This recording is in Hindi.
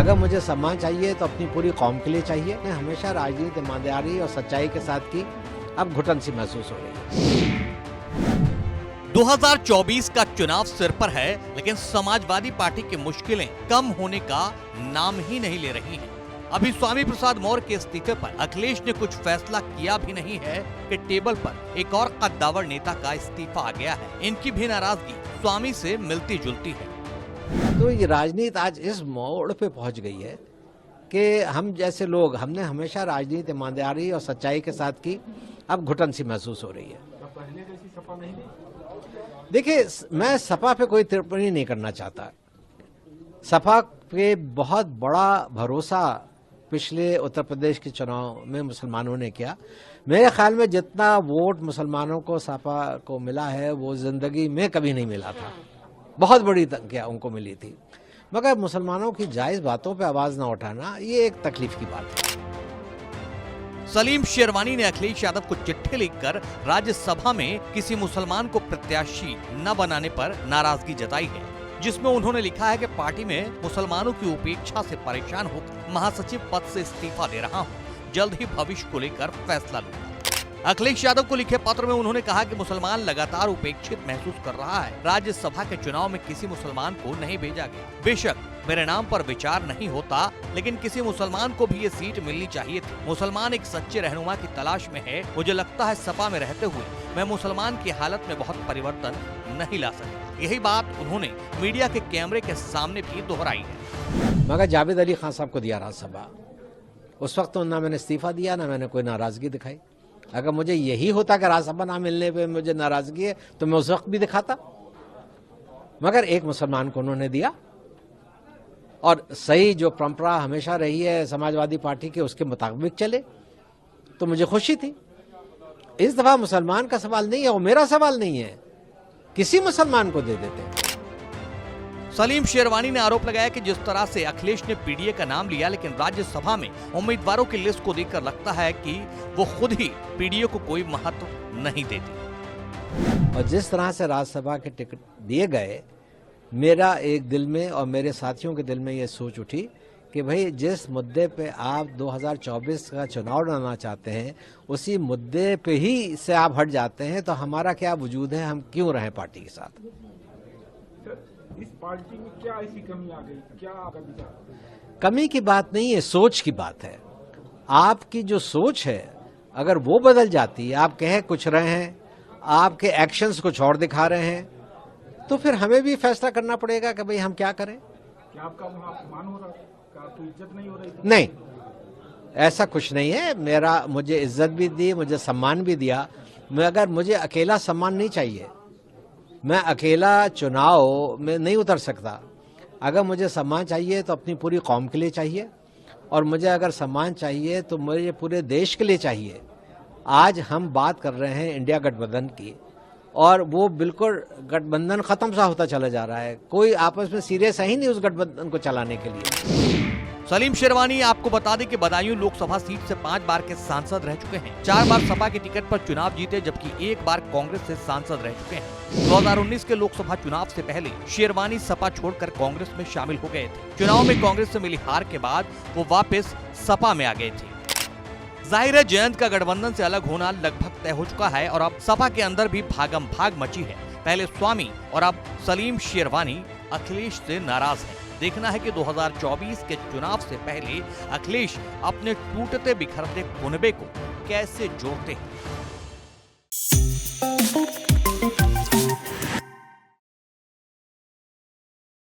अगर मुझे सम्मान चाहिए तो अपनी पूरी कौम के लिए चाहिए। मैं हमेशा राजनीति ईमानदारी और सच्चाई के साथ की, अब घुटन सी महसूस हो रही है। 2024 का चुनाव सिर पर है, लेकिन समाजवादी पार्टी की मुश्किलें कम होने का नाम ही नहीं ले रही हैं। अभी स्वामी प्रसाद मौर्य के इस्तीफे पर अखिलेश ने कुछ फैसला किया भी नहीं है कि टेबल पर एक और कद्दावर नेता का इस्तीफा आ गया है। इनकी भी नाराजगी स्वामी से मिलती जुलती है। तो ये राजनीति आज इस मोड़ पे पहुंच गई है कि हम जैसे लोग, हमने हमेशा राजनीति ईमानदारी और सच्चाई के साथ की, अब घुटन सी महसूस हो रही है। पहले जैसी सपा नहीं। देखिए, मैं सपा पे कोई टिप्पणी नहीं करना चाहता। सपा पे बहुत बड़ा भरोसा पिछले उत्तर प्रदेश के चुनाव में मुसलमानों ने किया। मेरे ख्याल में जितना वोट मुसलमानों को सपा को मिला है वो जिंदगी में कभी नहीं मिला था। बहुत बड़ी संख्या उनको मिली थी, मगर मुसलमानों की जायज बातों पे आवाज ना उठाना ये एक तकलीफ की बात है। सलीम शेरवानी ने अखिलेश यादव को चिट्ठी लिखकर राज्यसभा में किसी मुसलमान को प्रत्याशी न बनाने पर नाराजगी जताई है, जिसमें उन्होंने लिखा है कि पार्टी में मुसलमानों की उपेक्षा से परेशान होकर महासचिव पद से इस्तीफा दे रहा हूं, जल्द ही भविष्य को लेकर फैसला लूंगा। अखिलेश यादव को लिखे पत्र में उन्होंने कहा कि मुसलमान लगातार उपेक्षित महसूस कर रहा है। राज्यसभा के चुनाव में किसी मुसलमान को नहीं भेजा गया। बेशक मेरे नाम पर विचार नहीं होता, लेकिन किसी मुसलमान को भी ये सीट मिलनी चाहिए थी। मुसलमान एक सच्चे रहनुमा की तलाश में है। मुझे लगता है सपा में रहते हुए मैं मुसलमान की हालत में बहुत परिवर्तन नहीं ला सकता। यही बात उन्होंने मीडिया के कैमरे के सामने भी दोहराई है। मगर जावेद अली खान साहब को दिया राज्यसभा, उस वक्त तो ना मैंने इस्तीफा दिया, ना मैंने कोई नाराजगी दिखाई। अगर मुझे यही होता कि राज्यसभा ना मिलने पे मुझे नाराजगी है तो मैं उस वक्त भी दिखाता, मगर एक मुसलमान को उन्होंने दिया। और सही जो परंपरा हमेशा रही है समाजवादी पार्टी के, उसके मुताबिक चले तो मुझे खुशी थी। इस दफा मुसलमान का सवाल नहीं है, वो मेरा सवाल नहीं है, किसी मुसलमान को दे देते हैं। सलीम शेरवानी ने आरोप लगाया कि जिस तरह से अखिलेश ने पीडीए का नाम लिया, लेकिन राज्यसभा में उम्मीदवारों की लिस्ट को देखकर लगता है कि वो खुद ही पीडीए को कोई महत्व नहीं देती। और जिस तरह से राज्यसभा के टिकट दिए गए, मेरा एक दिल में और मेरे साथियों के दिल में ये सोच उठी कि भाई जिस मुद्दे पे आप 2024 का चुनाव लड़ना चाहते हैं, उसी मुद्दे पे ही से आप हट जाते हैं, तो हमारा क्या वजूद है, हम क्यों रहें पार्टी के साथ। इस पार्टी में क्या ऐसी कमी आ गई, क्या कमी की बात नहीं है, सोच की बात है। आपकी जो सोच है अगर वो बदल जाती है, आप कह कुछ रहे हैं, आपके एक्शंस कुछ और दिखा रहे हैं, तो फिर हमें भी फैसला करना पड़ेगा कि भाई हम क्या करें। क्या आपका वहाँ अपमान हो रहा है, क्या आपकी इज्जत नहीं हो रही? नहीं, ऐसा कुछ नहीं है। मुझे इज्जत भी दी, मुझे सम्मान भी दिया, मगर मुझे अकेला सम्मान नहीं चाहिए। मैं अकेला चुनाव में नहीं उतर सकता। अगर मुझे सम्मान चाहिए तो अपनी पूरी कौम के लिए चाहिए, और मुझे अगर सम्मान चाहिए तो मुझे पूरे देश के लिए चाहिए। आज हम बात कर रहे हैं इंडिया गठबंधन की, और वो बिल्कुल गठबंधन खत्म सा होता चला जा रहा है। कोई आपस में सीरियस है ही नहीं उस गठबंधन को चलाने के लिए। सलीम शेरवानी आपको बता दें कि बदायूं लोकसभा सीट से 5 बार के सांसद रह चुके हैं। 4 बार सपा के टिकट पर चुनाव जीते, जबकि 1 बार कांग्रेस से सांसद रह चुके हैं। 2019 के लोकसभा चुनाव से पहले शेरवानी सपा छोड़कर कांग्रेस में शामिल हो गए थे। चुनाव में कांग्रेस से मिली हार के बाद वो वापस सपा में आ गए थे। जाहिर है जयंत का गठबंधन से अलग होना लगभग तय हो चुका है, और अब सपा के अंदर भी भागम भाग मची है। पहले स्वामी और अब सलीम शेरवानी अखिलेश से नाराज है। देखना है कि 2024 के चुनाव से पहले अखिलेश अपने टूटते बिखरते कुनबे को कैसे जोड़ते हैं।